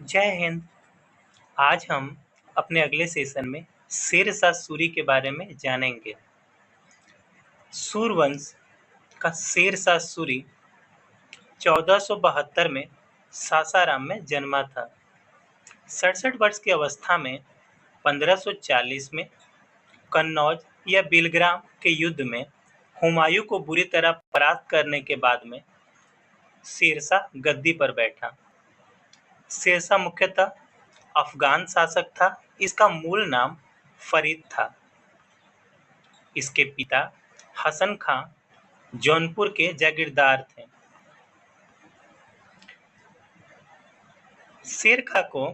जय हिंद। आज हम अपने अगले सेशन में शेरशाह सूरी के बारे में जानेंगे। सूरवंश का शेरशाह सूरी 1472 में सासाराम में जन्मा था। 67 वर्ष की अवस्था में 1540 में कन्नौज या बिलग्राम के युद्ध में हुमायूं को बुरी तरह परास्त करने के बाद में शेरशाह गद्दी पर बैठा। शेरशाह मुख्यतः अफगान शासक था। इसका मूल नाम फरीद था। इसके पिता हसन खां जौनपुर के जागीरदार थे। शेरशाह को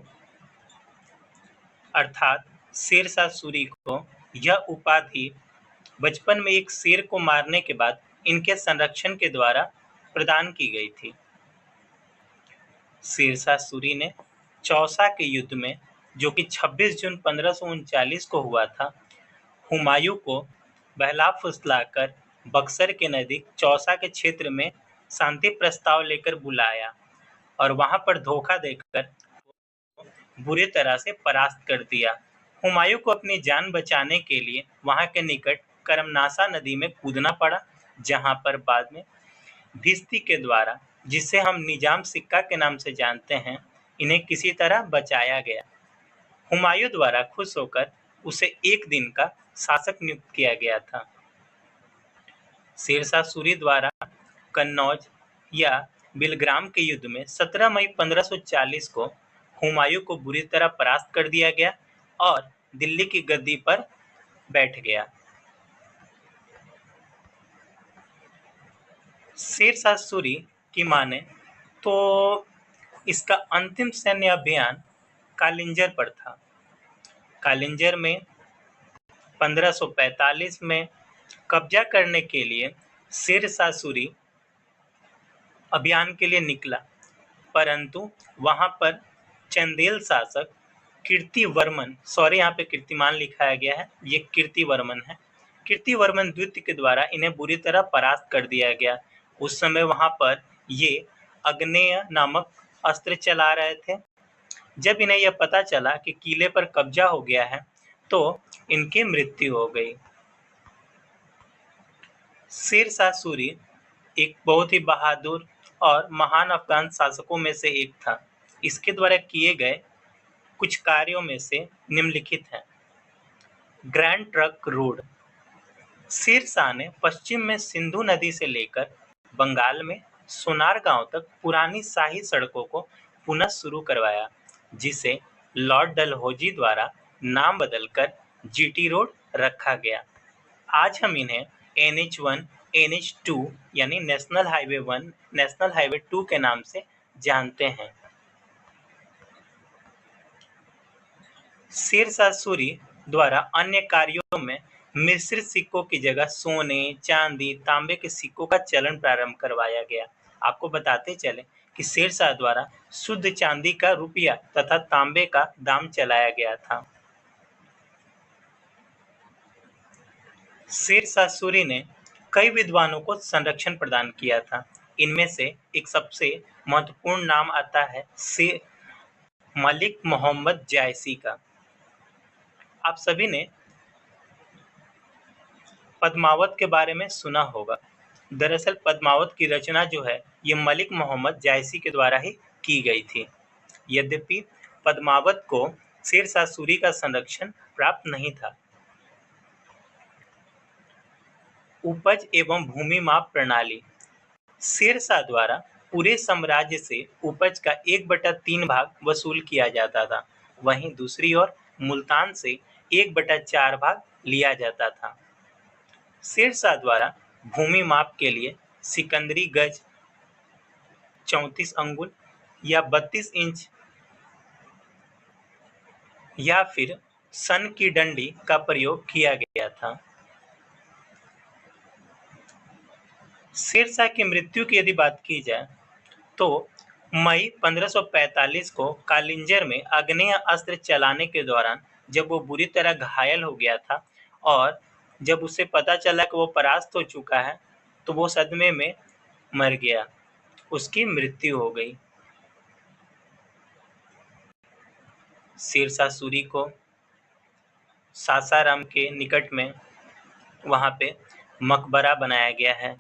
अर्थात शेरशाह सूरी को यह उपाधि बचपन में एक शेर को मारने के बाद इनके संरक्षण के द्वारा प्रदान की गई थी। शेरशाह सूरी ने चौसा के युद्ध में, जो कि 26 जून 1539 को हुआ था, हुमायूं को बहला फुसलाकर बक्सर के नजदीक चौसा के क्षेत्र में शांति प्रस्ताव लेकर बुलाया और वहां पर धोखा देकर बुरी तरह से परास्त कर दिया। हुमायूं को अपनी जान बचाने के लिए वहां के निकट करमनासा नदी में कूदना पड़ा, जहां पर बाद में भिस्ती के द्वारा, जिसे हम निजाम सिक्का के नाम से जानते हैं, इन्हें किसी तरह बचाया गया। हुमायूं द्वारा खुश होकर उसे एक दिन का शासक नियुक्त किया गया था। शेरशाह सूरी द्वारा कन्नौज या बिलग्राम के युद्ध में 17 मई 1540 को हुमायूं को बुरी तरह परास्त कर दिया गया और दिल्ली की गद्दी पर बैठ गया। शेरशाह सूरी की माने तो इसका अंतिम सैन्य अभियान कालिंजर पर था। कालिंजर में 1545 में कब्जा करने के लिए शेरशाह सूरी अभियान के लिए निकला, परंतु वहां पर चंदेल शासक कीर्तिवर्मन, यहाँ पे कीर्तिमान लिखाया गया है, ये कीर्तिवर्मन है, कीर्तिवर्मन द्वितीय के द्वारा इन्हें बुरी तरह परास्त कर दिया गया। उस समय वहां पर ये अग्नेय नामक अस्त्र चला रहे थे। जब इन्हें यह पता चला कि किले पर कब्जा हो गया है, तो इनकी मृत्यु हो गई। शेरशाह सूरी एक बहुत ही बहादुर और महान अफगान शासकों में से एक था। इसके द्वारा किए गए कुछ कार्यों में से निम्नलिखित हैं। Grand trunk road. शेरशाह ने पश्चिम में सिंधु नदी से लेकर बंगाल में सोनार गांव तक पुरानी शाही सड़कों को पुनः शुरू करवाया, जिसे लॉर्ड डलहौजी द्वारा नाम बदलकर जीटी रोड रखा गया। आज हम इन्हें NH1, NH2 यानी नेशनल हाईवे 1, नेशनल हाईवे 2 के नाम से जानते हैं। शेरशाह सूरी द्वारा अन्य कार्यों में मिश्रित सिक्कों की जगह सोने, चांदी, तांबे के सिक्कों का चलन प्रारंभ करवाया गया। आपको बताते चले कि शेरशाह द्वारा शुद्ध चांदी का रुपया तथा तांबे का दाम चलाया गया था। शेरशाह सूरी ने कई विद्वानों को संरक्षण प्रदान किया था। इनमें से एक सबसे महत्वपूर्ण नाम आता है मलिक मोहम्मद जायसी का। आप सभी ने पद्मावत के बारे में सुना होगा। दरअसल पद्मावत की रचना जो है, ये मलिक मोहम्मद जायसी के द्वारा ही की गई थी। यद्यपि पद्मावत को शेरशाह सूरी का संरक्षण प्राप्त नहीं था। उपज एवं भूमि माप प्रणाली। शेरशाह द्वारा पूरे साम्राज्य से उपज का 1/3 भाग वसूल किया जाता था। वहीं दूसरी ओर मुल्तान से 1/4 भाग लिया जाता था। शेरशाह द्वारा भूमि माप के लिए सिकंदरी गज 34 अंगुल या 32 इंच या फिर सन की डंडी का प्रयोग किया गया था। शेरशाह की मृत्यु की यदि बात की जाए तो मई 1545 को कालिंजर में आग्नेय अस्त्र चलाने के दौरान जब वो बुरी तरह घायल हो गया था और जब उसे पता चला कि वो परास्त हो चुका है, तो वो सदमे में मर गया। उसकी मृत्यु हो गई। शेरशाह सूरी को सासाराम के निकट में वहाँ पे मकबरा बनाया गया है।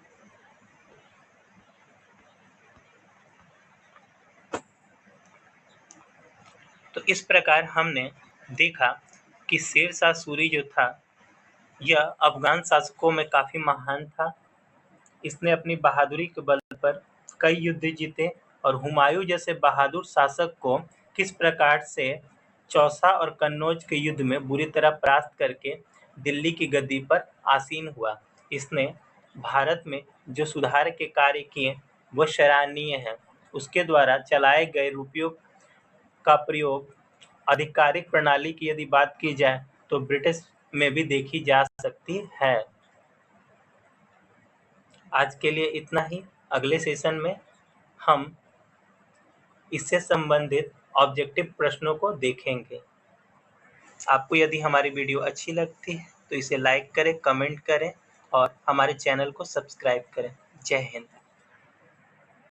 तो इस प्रकार हमने देखा कि शेरशाह सूरी जो था यह अफगान शासकों में काफी महान था। इसने अपनी बहादुरी के बल पर कई युद्ध जीते और हुमायूं जैसे बहादुर शासक को किस प्रकार से चौसा और कन्नौज के युद्ध में बुरी तरह परास्त करके दिल्ली की गद्दी पर आसीन हुआ। इसने भारत में जो सुधार के कार्य किए वह सराहनीय है। उसके द्वारा चलाए गए रुपयों का प्रयोग आधिकारिक प्रणाली की यदि बात की जाए तो ब्रिटिश में भी देखी जा सकती है। आज के लिए इतना ही। अगले सेशन में हम इससे संबंधित ऑब्जेक्टिव प्रश्नों को देखेंगे। आपको यदि हमारी वीडियो अच्छी लगती है तो इसे लाइक करें, कमेंट करें और हमारे चैनल को सब्सक्राइब करें। जय हिंद।